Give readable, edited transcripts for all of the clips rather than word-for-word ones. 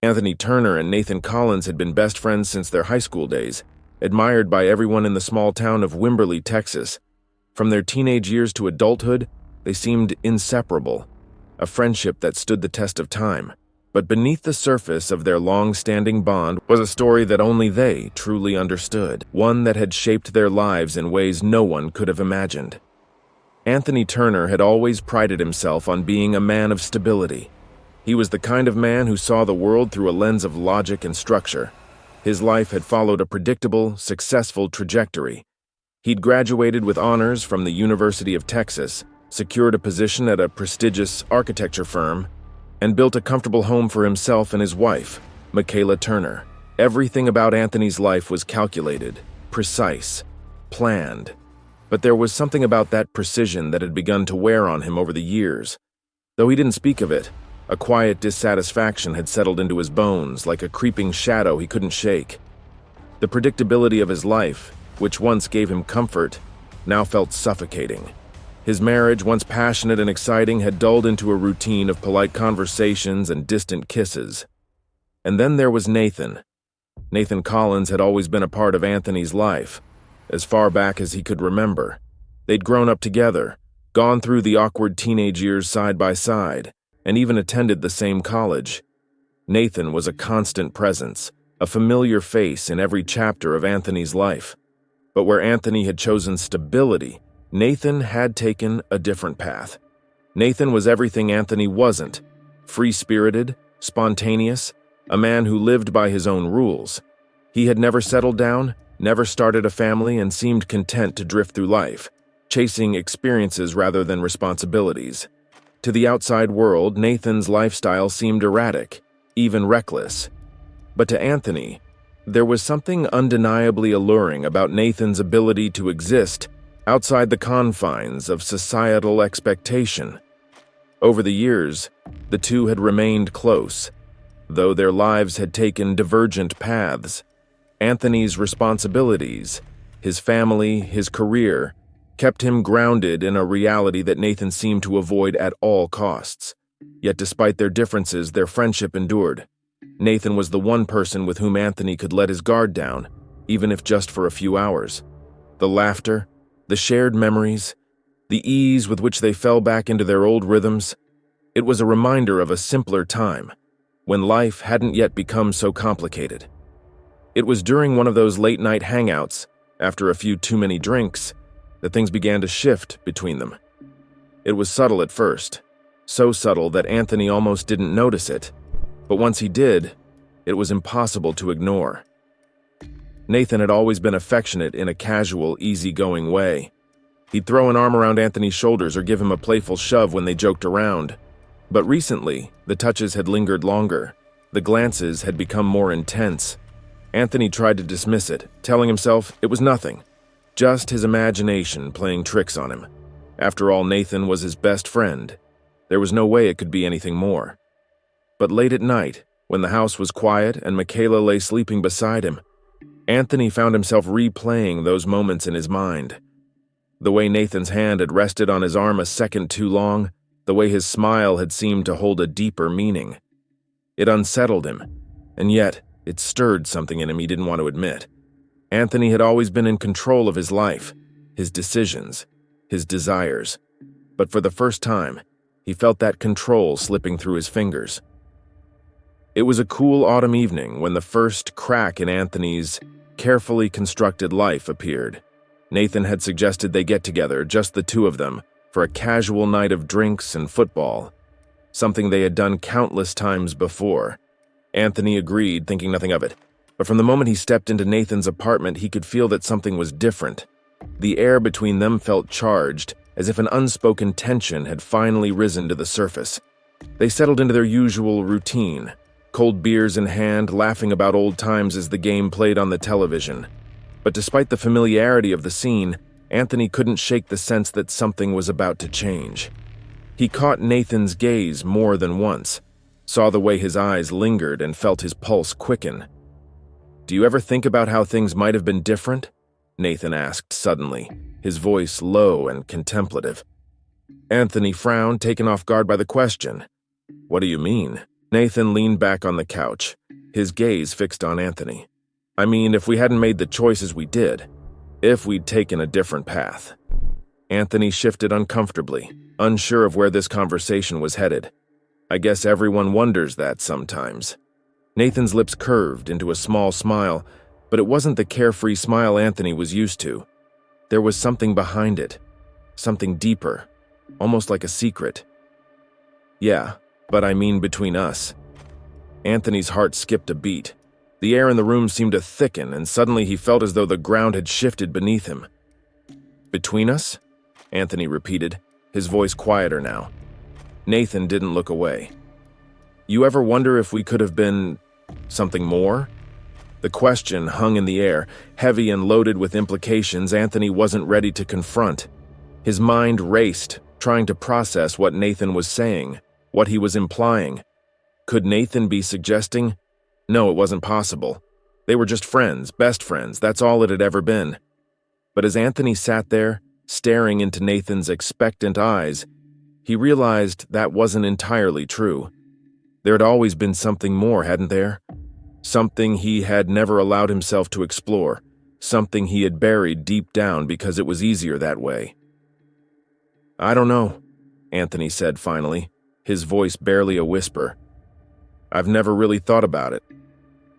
Anthony Turner and Nathan Collins had been best friends since their high school days, admired by everyone in the small town of Wimberley, Texas. From their teenage years to adulthood, they seemed inseparable, a friendship that stood the test of time. But beneath the surface of their long-standing bond was a story that only they truly understood, one that had shaped their lives in ways no one could have imagined. Anthony Turner had always prided himself on being a man of stability. He was the kind of man who saw the world through a lens of logic and structure. His life had followed a predictable, successful trajectory. He'd graduated with honors from the University of Texas, secured a position at a prestigious architecture firm, and built a comfortable home for himself and his wife, Makayla Turner. Everything about Anthony's life was calculated, precise, planned. But there was something about that precision that had begun to wear on him over the years. Though he didn't speak of it, a quiet dissatisfaction had settled into his bones like a creeping shadow he couldn't shake. The predictability of his life, which once gave him comfort, now felt suffocating. His marriage, once passionate and exciting, had dulled into a routine of polite conversations and distant kisses. And then there was Nathan. Nathan Collins had always been a part of Anthony's life, as far back as he could remember. They'd grown up together, gone through the awkward teenage years side by side, and even attended the same college. Nathan was a constant presence, a familiar face in every chapter of Anthony's life. But where Anthony had chosen stability, Nathan had taken a different path. Nathan was everything Anthony wasn't: free-spirited, spontaneous, a man who lived by his own rules. He had never settled down, never started a family, and seemed content to drift through life, chasing experiences rather than responsibilities. To the outside world, Nathan's lifestyle seemed erratic, even reckless. But to Anthony, there was something undeniably alluring about Nathan's ability to exist outside the confines of societal expectation. Over the years, the two had remained close, though their lives had taken divergent paths. Anthony's responsibilities, his family, his career, kept him grounded in a reality that Nathan seemed to avoid at all costs. Yet despite their differences, their friendship endured. Nathan was the one person with whom Anthony could let his guard down, even if just for a few hours. The laughter, the shared memories, the ease with which they fell back into their old rhythms, it was a reminder of a simpler time, when life hadn't yet become so complicated. It was during one of those late-night hangouts, after a few too many drinks, that things began to shift between them. It was subtle at first, so subtle that Anthony almost didn't notice it, but once he did, it was impossible to ignore. Nathan had always been affectionate in a casual, easygoing way. He'd throw an arm around Anthony's shoulders or give him a playful shove when they joked around. But recently, the touches had lingered longer. The glances had become more intense. Anthony tried to dismiss it, telling himself it was nothing, just his imagination playing tricks on him. After all, Nathan was his best friend. There was no way it could be anything more. But late at night, when the house was quiet and Makayla lay sleeping beside him, Anthony found himself replaying those moments in his mind. The way Nathan's hand had rested on his arm a second too long, the way his smile had seemed to hold a deeper meaning. It unsettled him, and yet it stirred something in him he didn't want to admit. Anthony had always been in control of his life, his decisions, his desires. But for the first time, he felt that control slipping through his fingers. It was a cool autumn evening when the first crack in Anthony's carefully constructed life appeared. Nathan had suggested they get together, just the two of them, for a casual night of drinks and football, something they had done countless times before. Anthony agreed, thinking nothing of it. But from the moment he stepped into Nathan's apartment, he could feel that something was different. The air between them felt charged, as if an unspoken tension had finally risen to the surface. They settled into their usual routine, cold beers in hand, laughing about old times as the game played on the television. But despite the familiarity of the scene, Anthony couldn't shake the sense that something was about to change. He caught Nathan's gaze more than once, saw the way his eyes lingered, and felt his pulse quicken. "Do you ever think about how things might have been different?" Nathan asked suddenly, his voice low and contemplative. Anthony frowned, taken off guard by the question. "What do you mean?" Nathan leaned back on the couch, his gaze fixed on Anthony. I mean, if we hadn't made the choices we did, if we'd taken a different path. Anthony shifted uncomfortably, unsure of where this conversation was headed. I guess everyone wonders that sometimes. Nathan's lips curved into a small smile, but it wasn't the carefree smile Anthony was used to. There was something behind it, something deeper, almost like a secret. Yeah, but I mean between us. Anthony's heart skipped a beat. The air in the room seemed to thicken, and suddenly he felt as though the ground had shifted beneath him. Between us? Anthony repeated, his voice quieter now. Nathan didn't look away. You ever wonder if we could have been something more? The question hung in the air, heavy and loaded with implications Anthony wasn't ready to confront. His mind raced, trying to process what Nathan was saying, what he was implying. Could Nathan be suggesting? No, it wasn't possible. They were just friends, best friends, that's all it had ever been. But as Anthony sat there, staring into Nathan's expectant eyes, he realized that wasn't entirely true. There had always been something more, hadn't there? Something he had never allowed himself to explore, something he had buried deep down because it was easier that way. I don't know, Anthony said finally, his voice barely a whisper. I've never really thought about it.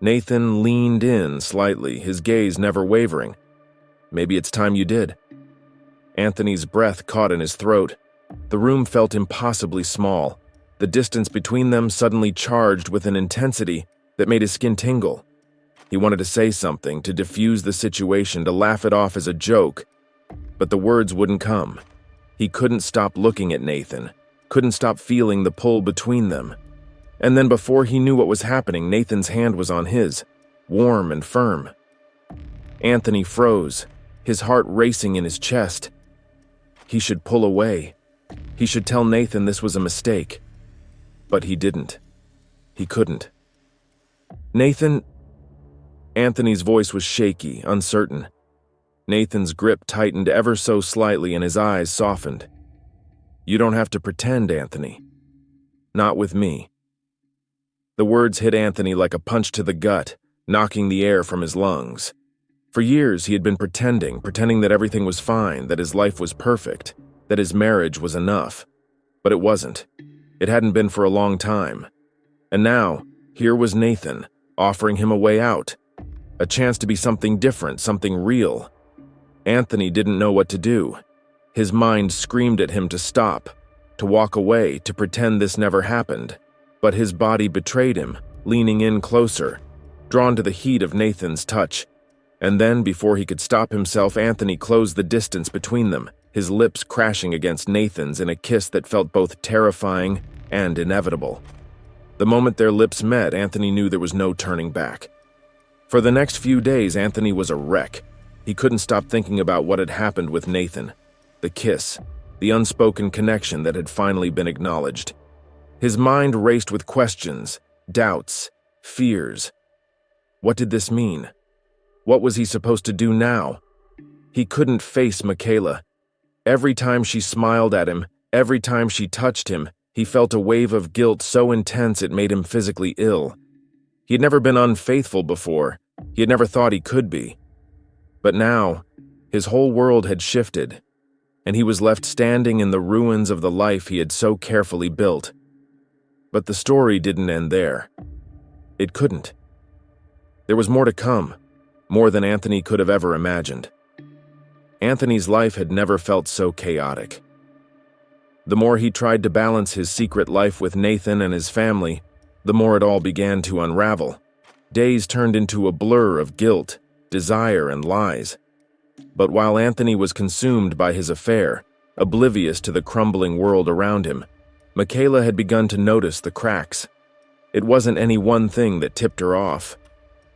Nathan leaned in slightly, his gaze never wavering. Maybe it's time you did. Anthony's breath caught in his throat. The room felt impossibly small, the distance between them suddenly charged with an intensity that made his skin tingle. He wanted to say something, to diffuse the situation, to laugh it off as a joke, but the words wouldn't come. He couldn't stop looking at Nathan, couldn't stop feeling the pull between them. And then before he knew what was happening, Nathan's hand was on his, warm and firm. Anthony froze, his heart racing in his chest. He should pull away. He should tell Nathan this was a mistake. But he didn't. He couldn't. Nathan... Anthony's voice was shaky, uncertain. Nathan's grip tightened ever so slightly and his eyes softened. You don't have to pretend, Anthony. Not with me. The words hit Anthony like a punch to the gut, knocking the air from his lungs. For years he had been pretending that everything was fine, that his life was perfect, that his marriage was enough. But it wasn't. It hadn't been for a long time. And now, here was Nathan, offering him a way out. A chance to be something different, something real. Anthony didn't know what to do. His mind screamed at him to stop, to walk away, to pretend this never happened. But his body betrayed him, leaning in closer, drawn to the heat of Nathan's touch. And then, before he could stop himself, Anthony closed the distance between them, his lips crashing against Nathan's in a kiss that felt both terrifying and inevitable. The moment their lips met, Anthony knew there was no turning back. For the next few days, Anthony was a wreck. He couldn't stop thinking about what had happened with Nathan. The kiss, the unspoken connection that had finally been acknowledged. His mind raced with questions, doubts, fears. What did this mean? What was he supposed to do now? He couldn't face Makayla. Every time she smiled at him, every time she touched him, he felt a wave of guilt so intense it made him physically ill. He had never been unfaithful before. He had never thought he could be. But now, his whole world had shifted, and he was left standing in the ruins of the life he had so carefully built. But the story didn't end there. It couldn't. There was more to come, more than Anthony could have ever imagined. Anthony's life had never felt so chaotic. The more he tried to balance his secret life with Nathan and his family, the more it all began to unravel. Days turned into a blur of guilt, desire, and lies. But while Anthony was consumed by his affair, oblivious to the crumbling world around him, Makayla had begun to notice the cracks. It wasn't any one thing that tipped her off.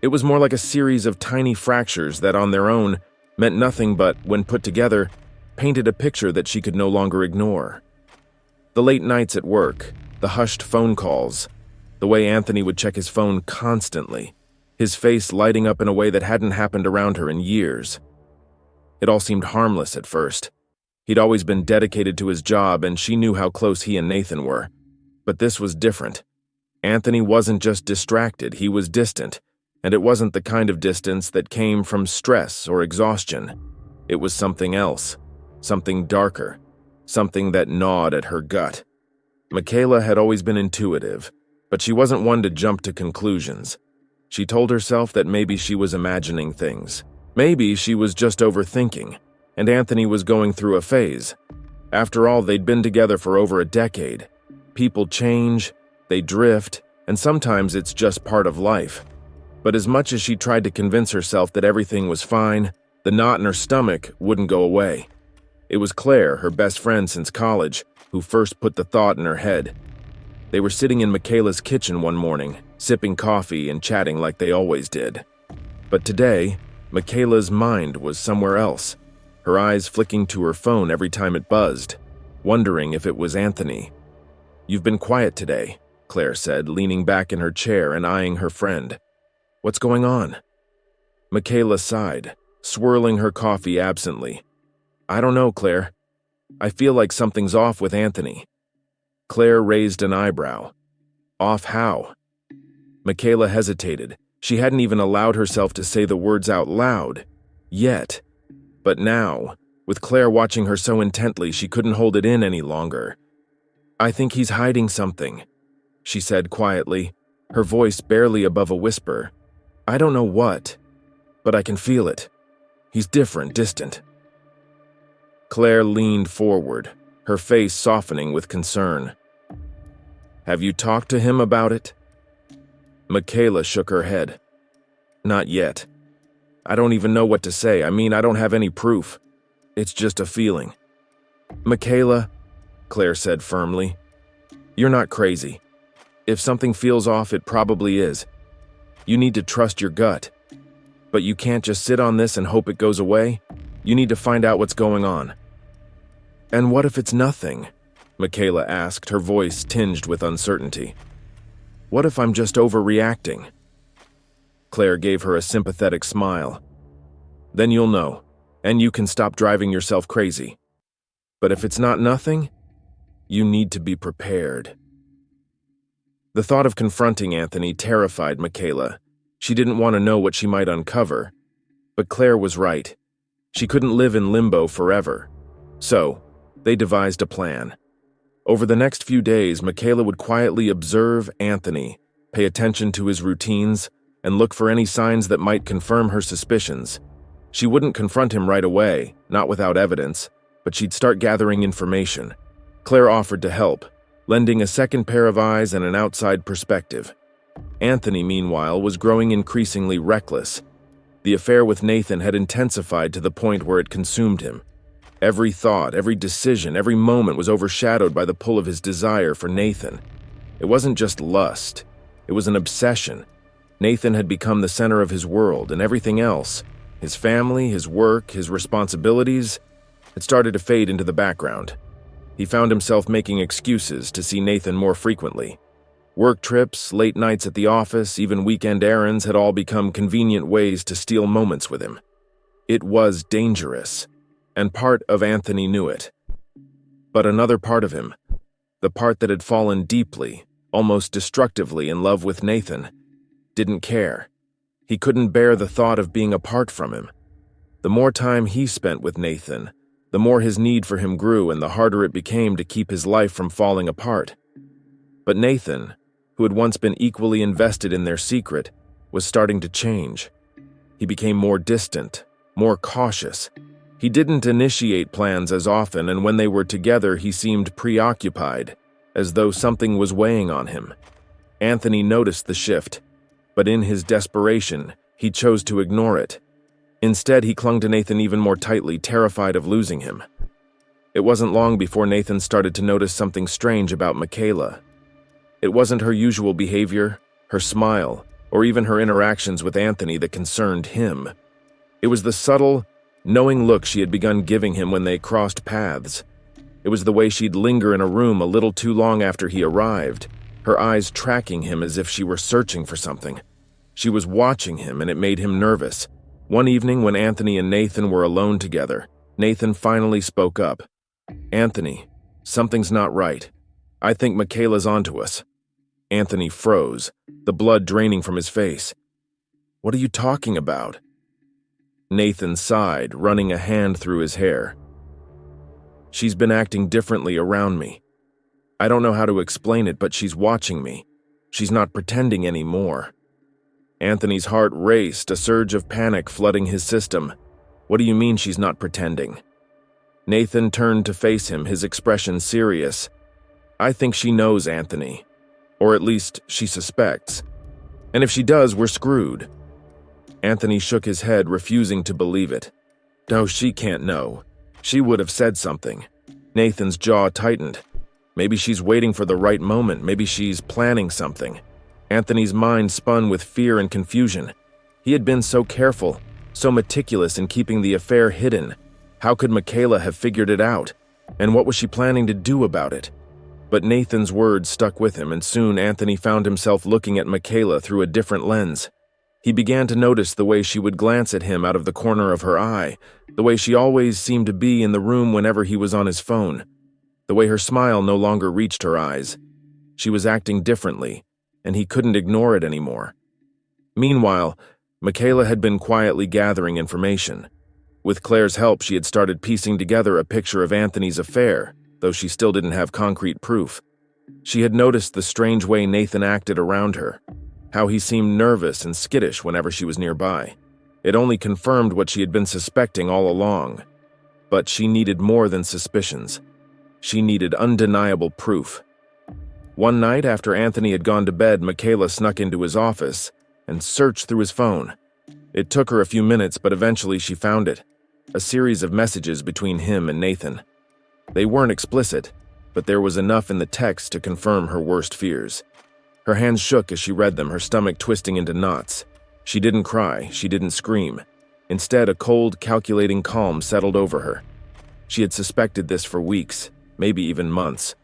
It was more like a series of tiny fractures that on their own meant nothing but, when put together, painted a picture that she could no longer ignore. The late nights at work, the hushed phone calls, the way Anthony would check his phone constantly, his face lighting up in a way that hadn't happened around her in years. It all seemed harmless at first. He'd always been dedicated to his job, and she knew how close he and Nathan were. But this was different. Anthony wasn't just distracted, he was distant, and it wasn't the kind of distance that came from stress or exhaustion. It was something else, something darker, something that gnawed at her gut. Makayla had always been intuitive, but she wasn't one to jump to conclusions. She told herself that maybe she was imagining things. Maybe she was just overthinking, and Anthony was going through a phase. After all, they'd been together for over a decade. People change, they drift, and sometimes it's just part of life. But as much as she tried to convince herself that everything was fine, the knot in her stomach wouldn't go away. It was Claire, her best friend since college, who first put the thought in her head. They were sitting in Makayla's kitchen one morning, sipping coffee and chatting like they always did. But today, Makayla's mind was somewhere else, her eyes flicking to her phone every time it buzzed, wondering if it was Anthony. "You've been quiet today," Claire said, leaning back in her chair and eyeing her friend. "What's going on?" Makayla sighed, swirling her coffee absently. "I don't know, Claire. I feel like something's off with Anthony." Claire raised an eyebrow. "Off how?" Makayla hesitated. She hadn't even allowed herself to say the words out loud, yet. But now, with Claire watching her so intently, she couldn't hold it in any longer. "I think he's hiding something," she said quietly, her voice barely above a whisper. "I don't know what, but I can feel it. He's different, distant." Claire leaned forward, her face softening with concern. "Have you talked to him about it?" Makayla shook her head. "Not yet. I don't even know what to say. I don't have any proof. It's just a feeling." "Makayla," Claire said firmly, "you're not crazy. If something feels off, it probably is. You need to trust your gut. But you can't just sit on this and hope it goes away. You need to find out what's going on." "And what if it's nothing?" Makayla asked, her voice tinged with uncertainty. "What if I'm just overreacting?" Claire gave her a sympathetic smile. "Then you'll know, and you can stop driving yourself crazy. But if it's not nothing, you need to be prepared." The thought of confronting Anthony terrified Makayla. She didn't want to know what she might uncover. But Claire was right. She couldn't live in limbo forever. So, they devised a plan. Over the next few days, Makayla would quietly observe Anthony, pay attention to his routines, and look for any signs that might confirm her suspicions. She wouldn't confront him right away, not without evidence, but she'd start gathering information. Claire offered to help, lending a second pair of eyes and an outside perspective. Anthony, meanwhile, was growing increasingly reckless. The affair with Nathan had intensified to the point where it consumed him. Every thought, every decision, every moment was overshadowed by the pull of his desire for Nathan. It wasn't just lust. It was an obsession. Nathan had become the center of his world, and everything else, his family, his work, his responsibilities, had started to fade into the background. He found himself making excuses to see Nathan more frequently. Work trips, late nights at the office, even weekend errands had all become convenient ways to steal moments with him. It was dangerous, and part of Anthony knew it. But another part of him, the part that had fallen deeply, almost destructively in love with Nathan, didn't care. He couldn't bear the thought of being apart from him. The more time he spent with Nathan, the more his need for him grew and the harder it became to keep his life from falling apart. But Nathan, who had once been equally invested in their secret, was starting to change. He became more distant, more cautious. He didn't initiate plans as often, and when they were together, he seemed preoccupied, as though something was weighing on him. Anthony noticed the shift, but in his desperation, he chose to ignore it. Instead, he clung to Nathan even more tightly, terrified of losing him. It wasn't long before Nathan started to notice something strange about Makayla. It wasn't her usual behavior, her smile, or even her interactions with Anthony that concerned him. It was the subtle, knowing look she had begun giving him when they crossed paths. It was the way she'd linger in a room a little too long after he arrived, her eyes tracking him as if she were searching for something. She was watching him, and it made him nervous. One evening when Anthony and Nathan were alone together, Nathan finally spoke up. "Anthony, something's not right. I think Makayla's onto us." Anthony froze, the blood draining from his face. "What are you talking about?" Nathan sighed, running a hand through his hair. "She's been acting differently around me. I don't know how to explain it, but she's watching me. She's not pretending anymore." Anthony's heart raced, a surge of panic flooding his system. "What do you mean she's not pretending?" Nathan turned to face him, his expression serious. "I think she knows Anthony. Or at least she suspects. And if she does, we're screwed." Anthony shook his head, refusing to believe it. "No, she can't know. She would have said something." Nathan's jaw tightened. Maybe she's waiting for the right moment. Maybe she's planning something. Anthony's mind spun with fear and confusion. He had been so careful, so meticulous in keeping the affair hidden. How could Makayla have figured it out? And what was she planning to do about it? But Nathan's words stuck with him, and soon Anthony found himself looking at Makayla through a different lens. He began to notice the way she would glance at him out of the corner of her eye, the way she always seemed to be in the room whenever he was on his phone, the way her smile no longer reached her eyes. She was acting differently, and he couldn't ignore it anymore. Meanwhile, Makayla had been quietly gathering information. With Claire's help, she had started piecing together a picture of Anthony's affair, though she still didn't have concrete proof. She had noticed the strange way Nathan acted around her, how he seemed nervous and skittish whenever she was nearby. It only confirmed what she had been suspecting all along. But she needed more than suspicions. She needed undeniable proof. One night after Anthony had gone to bed, Makayla snuck into his office and searched through his phone. It took her a few minutes, but eventually she found it. A series of messages between him and Nathan. They weren't explicit, but there was enough in the text to confirm her worst fears. Her hands shook as she read them, her stomach twisting into knots. She didn't cry, she didn't scream. Instead, a cold, calculating calm settled over her. She had suspected this for weeks, maybe even months.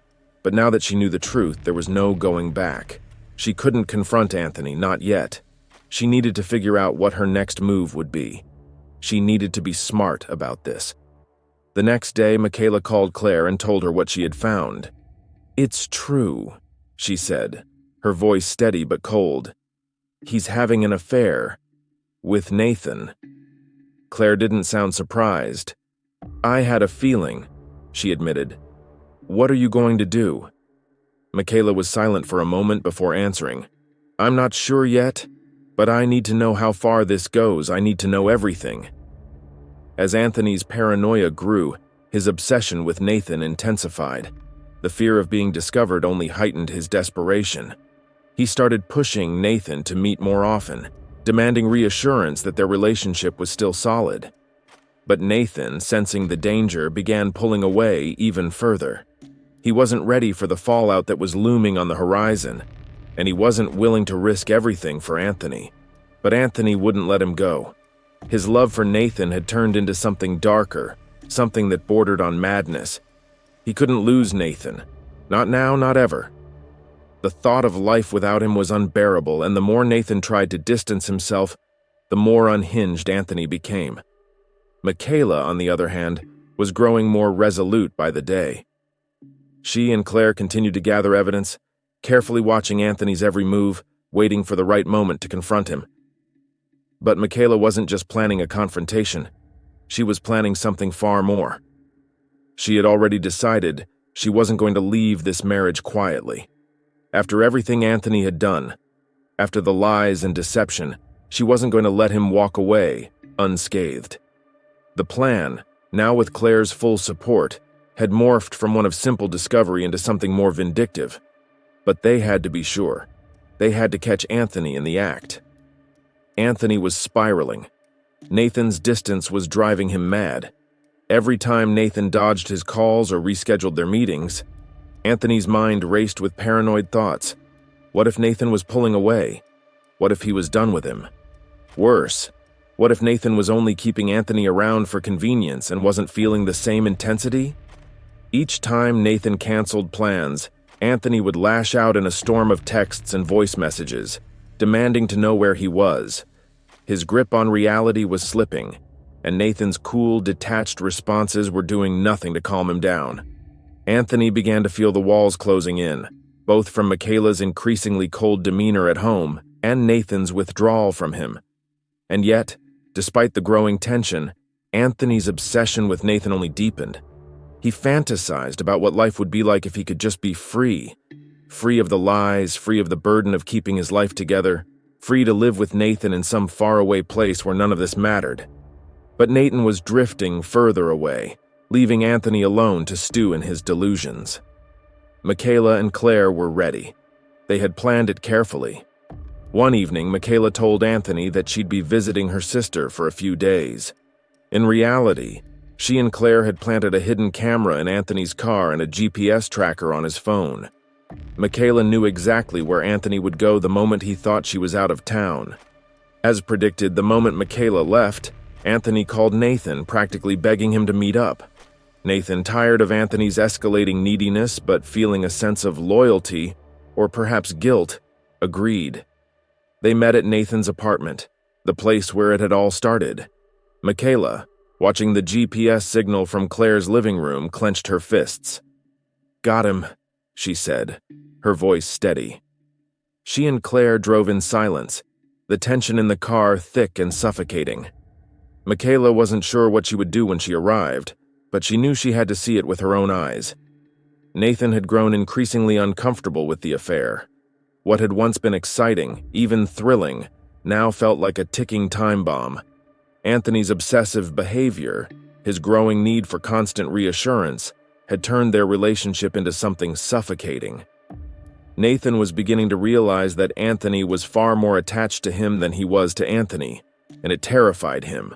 But now that she knew the truth, there was no going back. She couldn't confront Anthony, not yet. She needed to figure out what her next move would be. She needed to be smart about this. The next day, Makayla called Claire and told her what she had found. "It's true," she said, her voice steady but cold. "He's having an affair. With Nathan." Claire didn't sound surprised. "I had a feeling," she admitted. "What are you going to do?" Makayla was silent for a moment before answering. "I'm not sure yet, but I need to know how far this goes. I need to know everything." As Anthony's paranoia grew, his obsession with Nathan intensified. The fear of being discovered only heightened his desperation. He started pushing Nathan to meet more often, demanding reassurance that their relationship was still solid. But Nathan, sensing the danger, began pulling away even further. He wasn't ready for the fallout that was looming on the horizon, and he wasn't willing to risk everything for Anthony. But Anthony wouldn't let him go. His love for Nathan had turned into something darker, something that bordered on madness. He couldn't lose Nathan. Not now, not ever. The thought of life without him was unbearable, and the more Nathan tried to distance himself, the more unhinged Anthony became. Makayla, on the other hand, was growing more resolute by the day. She and Claire continued to gather evidence, carefully watching Anthony's every move, waiting for the right moment to confront him. But Makayla wasn't just planning a confrontation. She was planning something far more. She had already decided she wasn't going to leave this marriage quietly. After everything Anthony had done, after the lies and deception, she wasn't going to let him walk away unscathed. The plan, now with Claire's full support, had morphed from one of simple discovery into something more vindictive. But they had to be sure. They had to catch Anthony in the act. Anthony was spiraling. Nathan's distance was driving him mad. Every time Nathan dodged his calls or rescheduled their meetings, Anthony's mind raced with paranoid thoughts. What if Nathan was pulling away? What if he was done with him? Worse, what if Nathan was only keeping Anthony around for convenience and wasn't feeling the same intensity? Each time Nathan canceled plans, Anthony would lash out in a storm of texts and voice messages, demanding to know where he was. His grip on reality was slipping, and Nathan's cool, detached responses were doing nothing to calm him down. Anthony began to feel the walls closing in. both from Makayla's increasingly cold demeanor at home and Nathan's withdrawal from him. And yet, despite the growing tension, Anthony's obsession with Nathan only deepened. He fantasized about what life would be like if he could just be free. Free of the lies, free of the burden of keeping his life together, free to live with Nathan in some faraway place where none of this mattered. But Nathan was drifting further away, leaving Anthony alone to stew in his delusions. Makayla and Claire were ready. They had planned it carefully. One evening, Makayla told Anthony that she'd be visiting her sister for a few days. In reality, she and Claire had planted a hidden camera in Anthony's car and a GPS tracker on his phone. Makayla knew exactly where Anthony would go the moment he thought she was out of town. As predicted, the moment Makayla left, Anthony called Nathan, practically begging him to meet up. Nathan, tired of Anthony's escalating neediness but feeling a sense of loyalty, or perhaps guilt, agreed. They met at Nathan's apartment, the place where it had all started. Makayla, watching the GPS signal from Claire's living room, clenched her fists. "Got him," she said, her voice steady. She and Claire drove in silence, the tension in the car thick and suffocating. Makayla wasn't sure what she would do when she arrived, but she knew she had to see it with her own eyes. Nathan had grown increasingly uncomfortable with the affair. What had once been exciting, even thrilling, now felt like a ticking time bomb. Anthony's obsessive behavior, his growing need for constant reassurance, had turned their relationship into something suffocating. Nathan was beginning to realize that Anthony was far more attached to him than he was to Anthony, and it terrified him.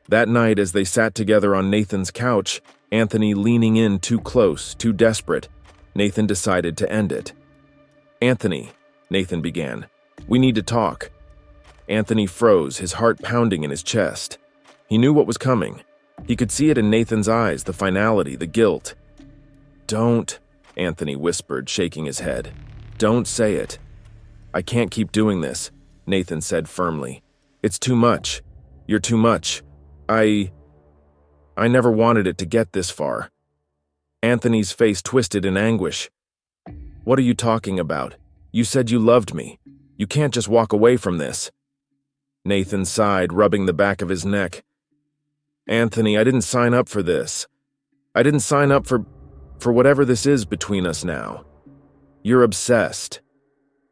That night, as they sat together on Nathan's couch, Anthony leaning in too close, too desperate, Nathan decided to end it. "Anthony," Nathan began, "we need to talk." Anthony froze, his heart pounding in his chest. He knew what was coming. He could see it in Nathan's eyes, the finality, the guilt. "Don't," Anthony whispered, shaking his head. "Don't say it." "I can't keep doing this," Nathan said firmly. "It's too much. You're too much. I never wanted it to get this far." Anthony's face twisted in anguish. "What are you talking about? You said you loved me. You can't just walk away from this." Nathan sighed, rubbing the back of his neck. "Anthony, I didn't sign up for this. I didn't sign up for whatever this is between us now. You're obsessed.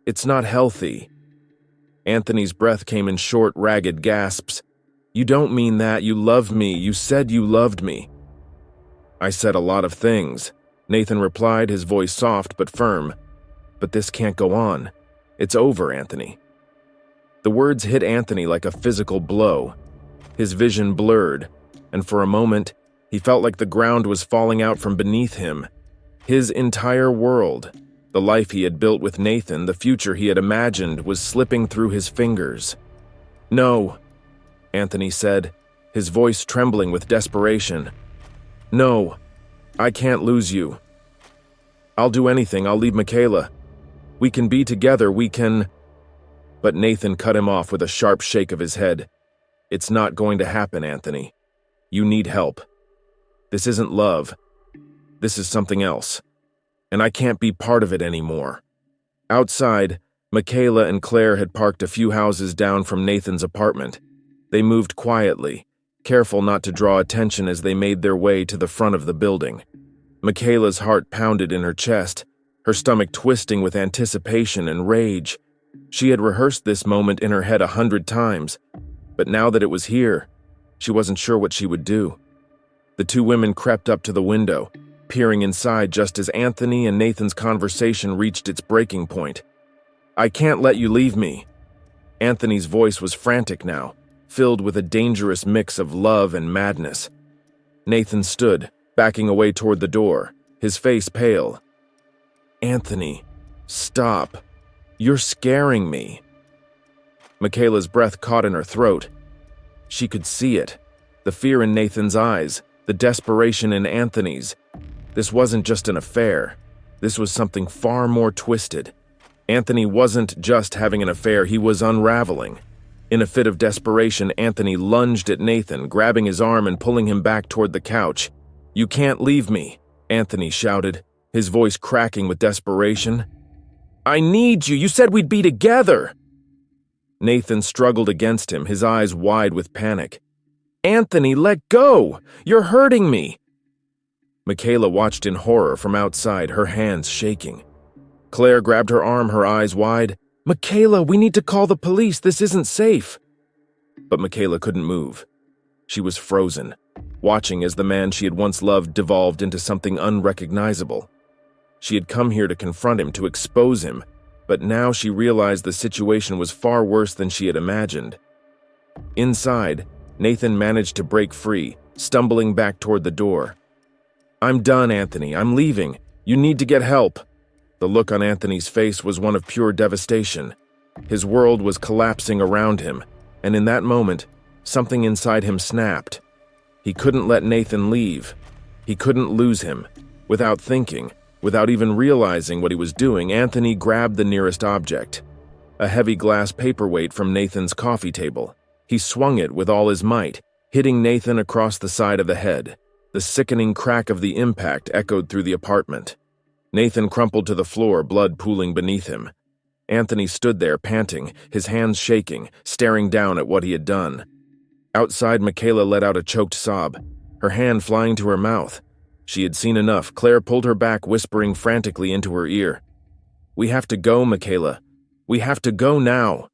It's not healthy." Anthony's breath came in short, ragged gasps. "You don't mean that. You love me. You said you loved me." "I said a lot of things," Nathan replied, his voice soft but firm. "But this can't go on. It's over, Anthony." The words hit Anthony like a physical blow. His vision blurred, and for a moment, he felt like the ground was falling out from beneath him. His entire world, the life he had built with Nathan, the future he had imagined, was slipping through his fingers. "No," Anthony said, his voice trembling with desperation. "No, I can't lose you. I'll do anything. I'll leave Makayla. We can be together. We can—" But Nathan cut him off with a sharp shake of his head. "It's not going to happen, Anthony. You need help. This isn't love. This is something else. And I can't be part of it anymore." Outside, Makayla and Claire had parked a few houses down from Nathan's apartment. They moved quietly, careful not to draw attention as they made their way to the front of the building. Makayla's heart pounded in her chest, her stomach twisting with anticipation and rage. She had rehearsed this moment in her head 100 times, but now that it was here, she wasn't sure what she would do. The two women crept up to the window, peering inside just as Anthony and Nathan's conversation reached its breaking point. "I can't let you leave me." Anthony's voice was frantic now, filled with a dangerous mix of love and madness. Nathan stood, backing away toward the door, his face pale. "Anthony, stop. You're scaring me." Makayla's breath caught in her throat. She could see it, the fear in Nathan's eyes, the desperation in Anthony's. This wasn't just an affair. This was something far more twisted. Anthony wasn't just having an affair, he was unraveling. In a fit of desperation, Anthony lunged at Nathan, grabbing his arm and pulling him back toward the couch. "You can't leave me," Anthony shouted, his voice cracking with desperation. I need you. You said we'd be together. Nathan struggled against him, his eyes wide with panic. Anthony, let go! You're hurting me! Makayla watched in horror from outside, her hands shaking. Claire grabbed her arm, her eyes wide. Makayla, we need to call the police. This isn't safe. But Makayla couldn't move. She was frozen, watching as the man she had once loved devolved into something unrecognizable. She had come here to confront him, to expose him, but now she realized the situation was far worse than she had imagined. Inside, Nathan managed to break free, stumbling back toward the door. I'm done, Anthony. I'm leaving. You need to get help. The look on Anthony's face was one of pure devastation. His world was collapsing around him, and in that moment, something inside him snapped. He couldn't let Nathan leave. He couldn't lose him. Without thinking, without even realizing what he was doing, Anthony grabbed the nearest object, a heavy glass paperweight from Nathan's coffee table. He swung it with all his might, hitting Nathan across the side of the head. The sickening crack of the impact echoed through the apartment. Nathan crumpled to the floor, blood pooling beneath him. Anthony stood there, panting, his hands shaking, staring down at what he had done. Outside, Makayla let out a choked sob, her hand flying to her mouth. She had seen enough. Claire pulled her back, whispering frantically into her ear. We have to go, Makayla. We have to go now.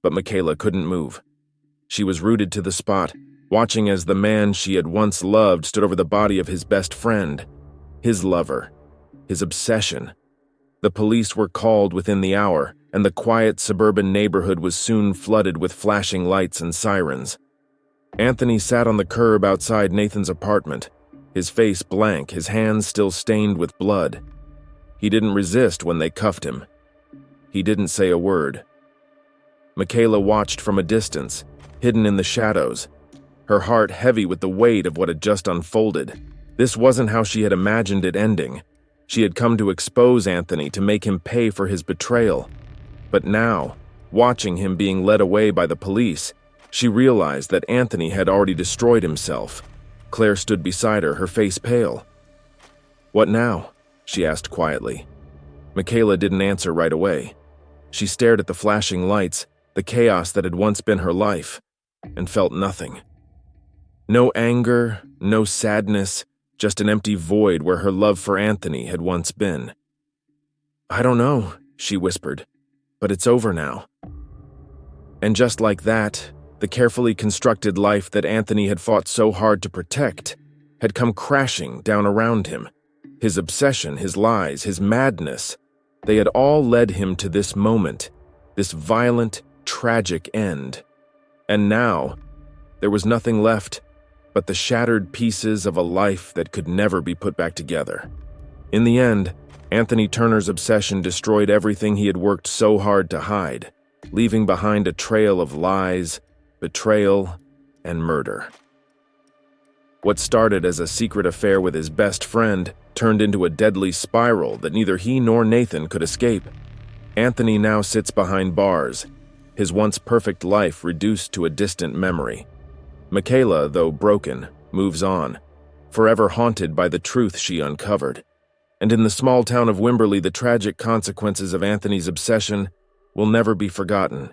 But Makayla couldn't move. She was rooted to the spot, watching as the man she had once loved stood over the body of his best friend, his lover, his obsession. The police were called within the hour, and the quiet suburban neighborhood was soon flooded with flashing lights and sirens. Anthony sat on the curb outside Nathan's apartment, his face blank, his hands still stained with blood. He didn't resist when they cuffed him. He didn't say a word. Makayla watched from a distance, hidden in the shadows, her heart heavy with the weight of what had just unfolded. This wasn't how she had imagined it ending. She had come to expose Anthony, to make him pay for his betrayal. But now, watching him being led away by the police, she realized that Anthony had already destroyed himself. Claire stood beside her, her face pale. What now? She asked quietly. Makayla didn't answer right away. She stared at the flashing lights, the chaos that had once been her life, and felt nothing. No anger, no sadness, just an empty void where her love for Anthony had once been. I don't know, she whispered, but it's over now. And just like that, the carefully constructed life that Anthony had fought so hard to protect had come crashing down around him. His obsession, his lies, his madness, they had all led him to this moment, this violent, tragic end. And now, there was nothing left but the shattered pieces of a life that could never be put back together. In the end, Anthony Turner's obsession destroyed everything he had worked so hard to hide, leaving behind a trail of lies, betrayal, and murder. What started as a secret affair with his best friend turned into a deadly spiral that neither he nor Nathan could escape. Anthony now sits behind bars, his once perfect life reduced to a distant memory. Makayla, though broken, moves on, forever haunted by the truth she uncovered. And in the small town of Wimberley, the tragic consequences of Anthony's obsession will never be forgotten.